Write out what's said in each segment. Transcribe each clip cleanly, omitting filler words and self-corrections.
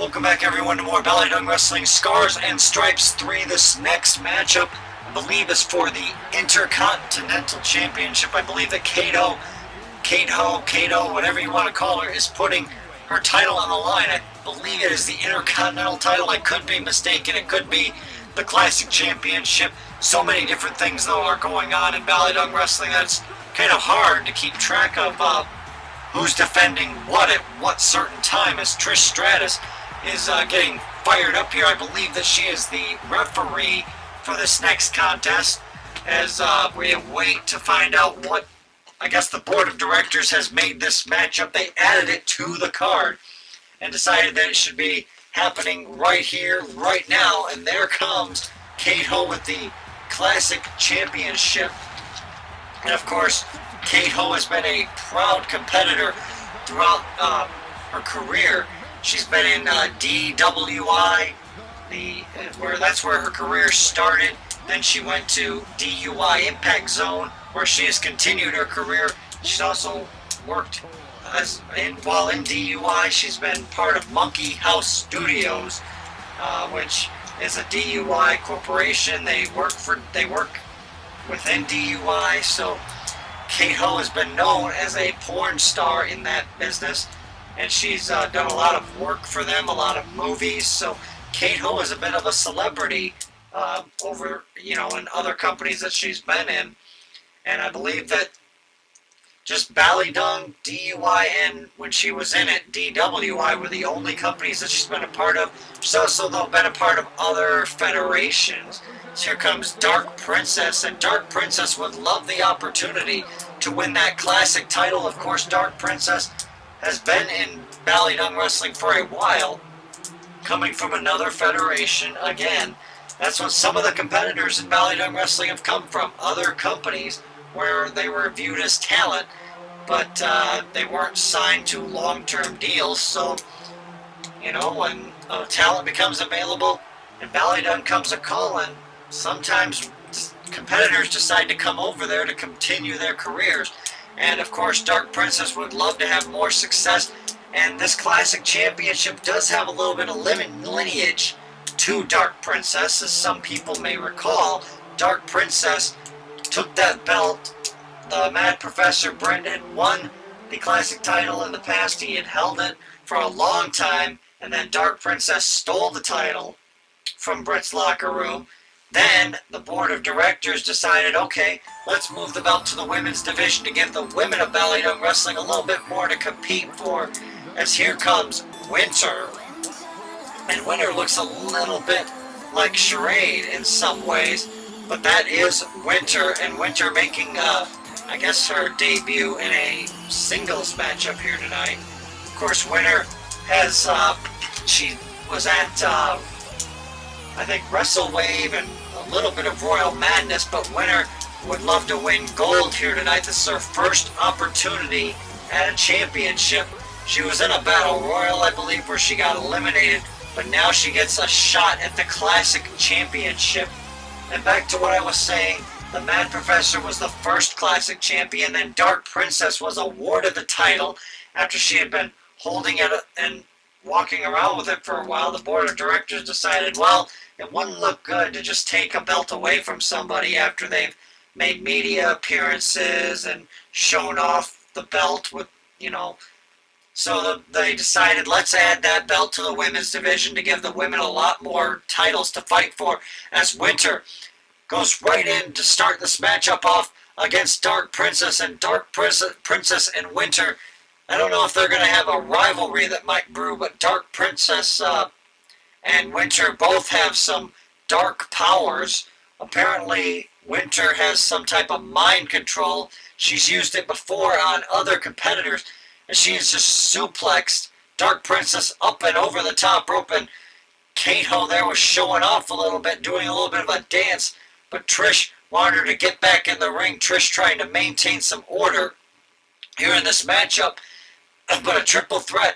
Welcome back, everyone, to more BallyDung Wrestling Scars and Stripes 3. This next matchup, I believe, is for the Intercontinental Championship. I believe that Kato, whatever you want to call her, is putting her title on the line. I believe it is the Intercontinental title. I could be mistaken. It could be the Classic Championship. So many different things, though, are going on in BallyDung Wrestling that it's kind of hard to keep track of who's defending what at what certain time, as Trish Stratus is getting fired up here. I believe that she is the referee for this next contest, as we wait to find out what, I guess, the board of directors has made this matchup. They added it to the card and decided that it should be happening right here, right now. And there comes Kato with the Classic Championship. And of course, Kato has been a proud competitor throughout her career. She's been in DWI, that's where her career started. Then she went to DUI Impact Zone, where she has continued her career. She's also worked while in DUI. She's been part of Monkey House Studios, which is a DUI corporation. They work within DUI. So Kato has been known as a porn star in that business, and she's done a lot of work for them, a lot of movies. So Kato is a bit of a celebrity over, in other companies that she's been in. And I believe that just BallyDung, DUI, and when she was in it, DWI were the only companies that she's been a part of. She's also, though, been a part of other federations. So here comes Dark Princess, and Dark Princess would love the opportunity to win that classic title. Of course, Dark Princess has been in BallyDung Wrestling for a while, coming from another federation. Again, that's what some of the competitors in BallyDung Wrestling have come from, other companies where they were viewed as talent, but they weren't signed to long-term deals. So, when talent becomes available and BallyDung comes a calling, sometimes competitors decide to come over there to continue their careers. And of course, Dark Princess would love to have more success. And this Classic Championship does have a little bit of lineage to Dark Princess. As some people may recall, Dark Princess took that belt. The Mad Professor Brent had won the Classic title in the past. He had held it for a long time. And then Dark Princess stole the title from Brent's locker room. Then the board of directors decided, okay, let's move the belt to the women's division to give the women of BallyDung Wrestling a little bit more to compete for. As here comes Winter. And Winter looks a little bit like Charade in some ways, but that is Winter. And Winter making, I guess, her debut in a singles matchup here tonight. Of course, Winter has, she was at, I think, WrestleWave and a little bit of Royal Madness, but Winter would love to win gold here tonight. This is her first opportunity at a championship. She was in a battle royal, I believe, where she got eliminated, but now she gets a shot at the Classic Championship. And back to what I was saying, the Mad Professor was the first Classic champion, then Dark Princess was awarded the title after she had been holding it and walking around with it for a while. The board of directors decided, well, it wouldn't look good to just take a belt away from somebody after they've made media appearances and shown off the belt with, So they decided, let's add that belt to the women's division to give the women a lot more titles to fight for, as Winter goes right in to start this matchup off against Dark Princess. And Dark Princess and Winter, I don't know if they're going to have a rivalry that might brew, but Dark Princess and Winter both have some dark powers. Apparently, Winter has some type of mind control. She's used it before on other competitors, and she has just suplexed Dark Princess up and over the top rope. And Kato there was showing off a little bit, doing a little bit of a dance, but Trish wanted her to get back in the ring. Trish trying to maintain some order here in this matchup. But a triple threat,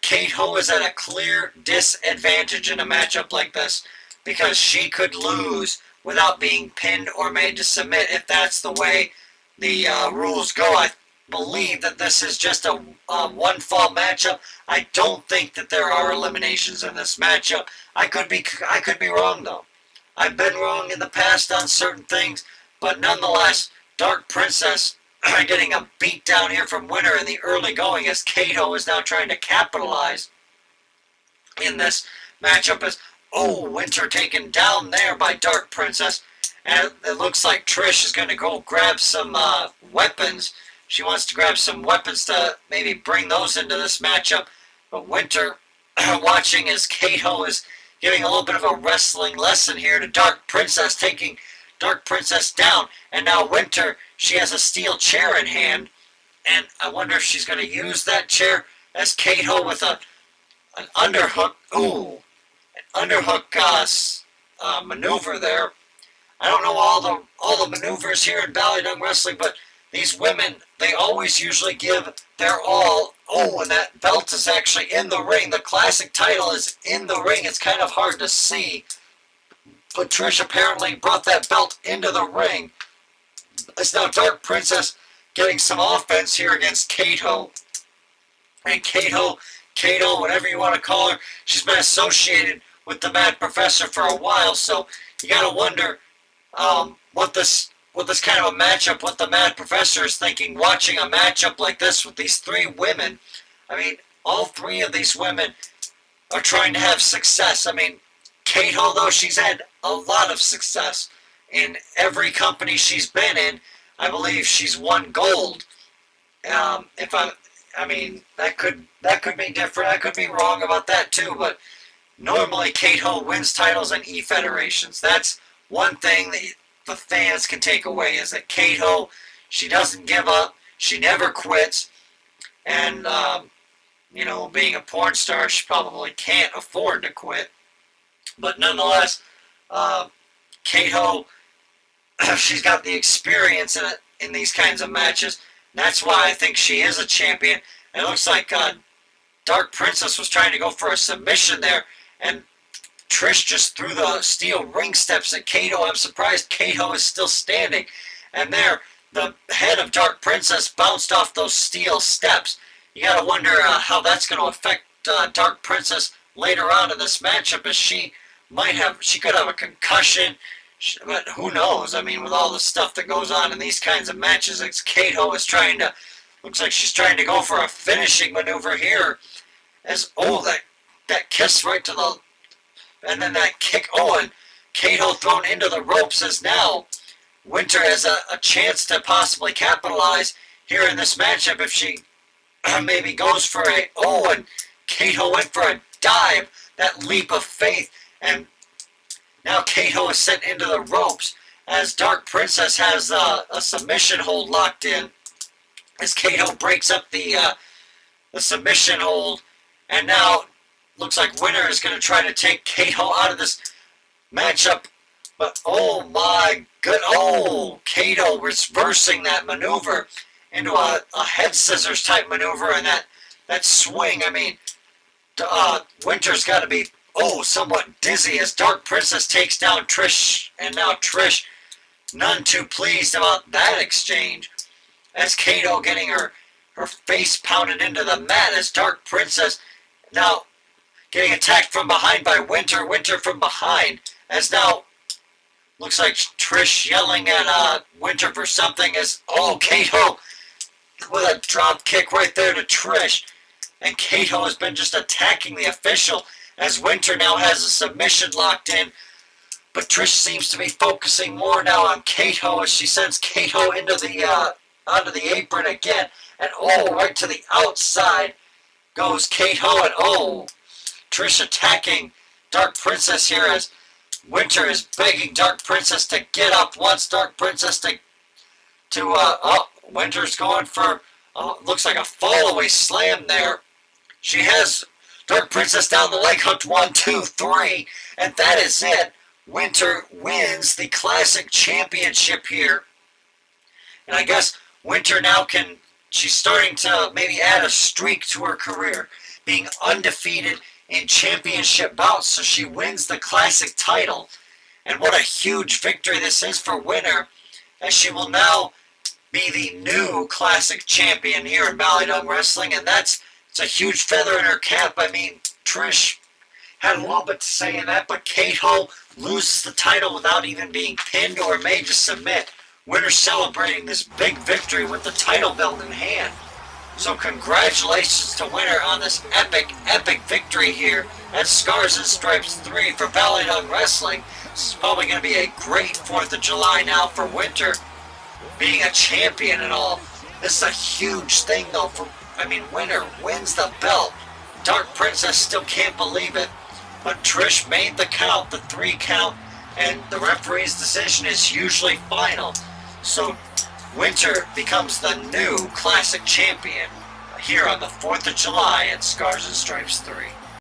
Kato is at a clear disadvantage in a matchup like this, because she could lose without being pinned or made to submit if that's the way the rules go. believe that this is just a one-fall matchup. I don't think that there are eliminations in this matchup. I could be wrong though. I've been wrong in the past on certain things, but nonetheless, Dark Princess getting a beat down here from Winter in the early going as Kato is now trying to capitalize in this matchup as, oh, Winter taken down there by Dark Princess. And it looks like Trish is going to go grab some weapons. She wants to grab some weapons to maybe bring those into this matchup. But Winter, watching as Kato is giving a little bit of a wrestling lesson here to Dark Princess, taking Dark Princess down. And now Winter, she has a steel chair in hand. And I wonder if she's going to use that chair as Kato with an underhook. Ooh, an underhook maneuver there. I don't know all the maneuvers here in BallyDung Wrestling, but these women, they always usually give their all. Oh, and that belt is actually in the ring. The classic title is in the ring. It's kind of hard to see. But Trish apparently brought that belt into the ring. It's now Dark Princess getting some offense here against Kato. And Kato, whatever you want to call her, she's been associated with the Mad Professor for a while, so you gotta wonder what this kind of a matchup, what the Mad Professor is thinking, watching a matchup like this with these three women. I mean, all three of these women are trying to have success. I mean, Kato, though, she's had a lot of success in every company she's been in. I believe she's won gold. I mean, that could be different. I could be wrong about that too, but normally Kato wins titles in E-Federations. That's one thing that the fans can take away, is that Kato, she doesn't give up, she never quits, and, being a porn star, she probably can't afford to quit. But nonetheless, Kato, she's got the experience in these kinds of matches. And that's why I think she is a champion. And it looks like Dark Princess was trying to go for a submission there, and Trish just threw the steel ring steps at Kato. I'm surprised Kato is still standing. And there, the head of Dark Princess bounced off those steel steps. You gotta wonder how that's going to affect Dark Princess later on in this matchup, as she could have a concussion. But who knows? I mean, with all the stuff that goes on in these kinds of matches, it's Kato is looks like she's trying to go for a finishing maneuver here. As, that kiss right to the, and then that kick, and Kato thrown into the ropes, as now Winter has a chance to possibly capitalize here in this matchup if she maybe goes for and Kato went for a dive, that leap of faith, and now Kato is sent into the ropes as Dark Princess has a submission hold locked in, as Kato breaks up the submission hold, and now looks like Winter is going to try to take Kato out of this matchup. But oh my good, Kato reversing that maneuver into a head scissors type maneuver, and that swing. I mean, Winter's got to be somewhat dizzy as Dark Princess takes down Trish, and now Trish none too pleased about that exchange, as Kato getting her face pounded into the mat, as Dark Princess now getting attacked from behind by Winter from behind, as now looks like Trish yelling at Winter for something, as Kato with a drop kick right there to Trish, and Kato has been just attacking the official, as Winter now has a submission locked in, but Trish seems to be focusing more now on Kato, as she sends Kato into onto the apron again, and right to the outside goes Kato, and Trish attacking Dark Princess here, as Winter is begging Dark Princess to get up, wants Dark Princess to Winter's going for, looks like a fall-away slam there. She has Dark Princess down the leg hooked, 1, 2, 3, and that is it. Winter wins the Classic Championship here. And I guess Winter now she's starting to maybe add a streak to her career, being undefeated in championship bouts, so she wins the Classic title. And what a huge victory this is for Winter, as she will now be the new classic champion here in BallyDung Wrestling, and it's a huge feather in her cap. I mean, Trish had a little bit to say in that, but Kato loses the title without even being pinned or made to submit. Winner celebrating this big victory with the title belt in hand. So congratulations to Winner on this epic victory here at Scars and Stripes 3 for BallyDung Wrestling. This is probably going to be a great 4th of July now for Winter, being a champion and all. This is a huge thing though. Winner wins the belt. Dark Princess still can't believe it, but Trish made the count, the 3 count, and the referee's decision is usually final. So Winter becomes the new classic champion here on the 4th of July at Scars and Stripes 3.